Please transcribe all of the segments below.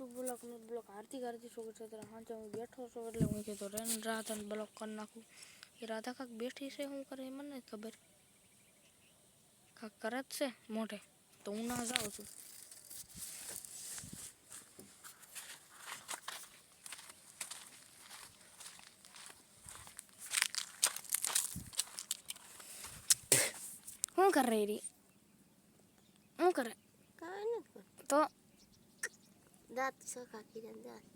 YouTube block આરતી છોકરી છે ત્યારે હાંચે હું બેઠો છું એટલે હું કીધું રેન રાધાને બ્લોક કરી નાખું. એ રાધા કાંક બેઠી છે, શું કરે એ મને નથી ખબર. કાંક કરે જ છે મોઢે, તો હું ના જાઉં છું. શું કરે રી? શું કરે? કાંઈ નથી. તો દાંત સખા કીધા દાંત.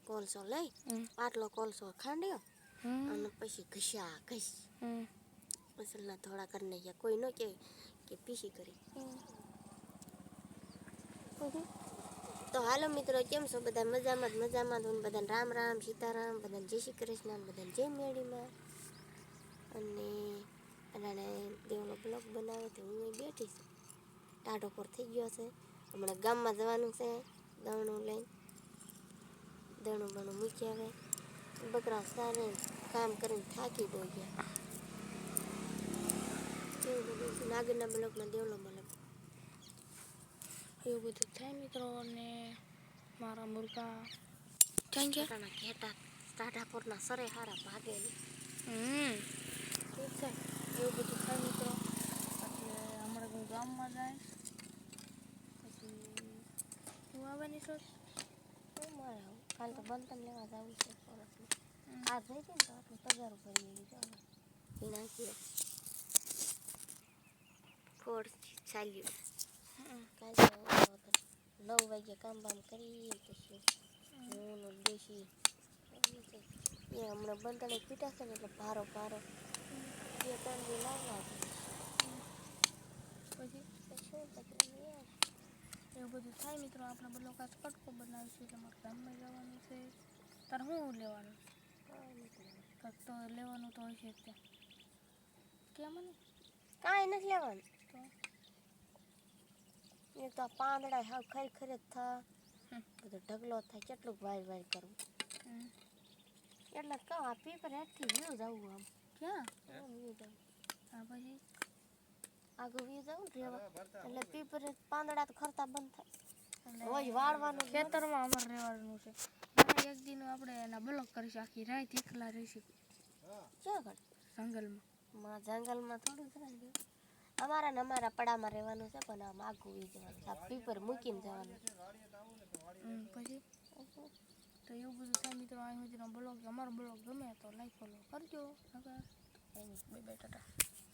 કોલસો લઈ આટલો કોલસો ખાંડ્યો અને પછી ઘસ્યા ઘસ મસાલા થોડા કરી નાખ્યા. કોઈ ન કે પીસી કરી. તો હાલો મિત્રો, કેમ છો બધા? મજામાં જ બધાને રામ રામ સીતારામ, બધાને જય શ્રી કૃષ્ણ, બધાને જય મેળીમાં. અને દેવનો બ્લોગ બનાવે તો હું બેઠી છું. ટાઢો પર થઈ ગયો છે. હમણાં ગામમાં જવાનું છે દવણું લઈને. દણું બણું મૂકી આવે. બકરા સારે કામ કરીને થાકી બહુ ગયા. એવું બધું છે. આગળના બ્લોગમાં દેવલો બ્લોગ એવું બધું થાય મિત્રો. અને મારા મુર્ગા ક્યાં ગયા? ઘેટા ટાઢા પરના સરે હારા ભાગે. ઠીક છે, એવું બધું થાય મિત્રો. એટલે હમણાં હું ગામમાં જઈશ. પછી હું આવવાની છું. કાલ તો બંધન લેવા જવું છે સરસમાં. આ જઈ હતી ને તો આટલું તગારું ભરી ગયું. એ નાખી ફોડ ચાલ્યું. કાલ તો 9 વાગે કામ બામ કરી પછી હું બેસી એ હમણાં બંધણે પીટા છે ને એટલે ભારો 2-3 દી લાવવા પછી શું તકલીફ એવું બધું થાય મિત્રો. આપણે બ્લોગ આજ કટકો બનાવીશું એટલે મારે ગામમાં જવાનું છે. તારે શું લેવાનું? કાંઈક તો લેવાનું તો હોય છે ત્યાં. કેમ મને કાંઈ નથી લેવાનું. તો એક તો પાંદડા હાવ ખરેખર જ થા બધો ઢગલો થાય. કેટલું વાય કરવું એટલે કહું આ પેપર હેઠથી વ્યૂ જવું આમ ક્યાં વ્યૂ જવું. હા પછી આગળ વ્યૂ જવું રહેવા એટલે પેપર પાંદડા તો ખરતા બંધ થાય. એટલે રોજ વાળવાનું ખેતરમાં અમારે રહેવાનું છે. મારે એક દિન આપણે એના બ્લોક કરીશું. આખી રાત એકલા રહીશું. ક્યાં આગળ? જંગલમાં. જંગલમાં થોડું જ અમારા પડામાં રહેવાનું છે, પણ આમ આગું વી જવાનું. આ પેપર મૂકીને જવાનું. પછી તો એવું બધું થાય મિત્રો. અહીં સુધીનો બ્લોગ, અમારો બ્લોગ ગમે તો લાઈક ફોલો કરજો. Bye bye, Tata.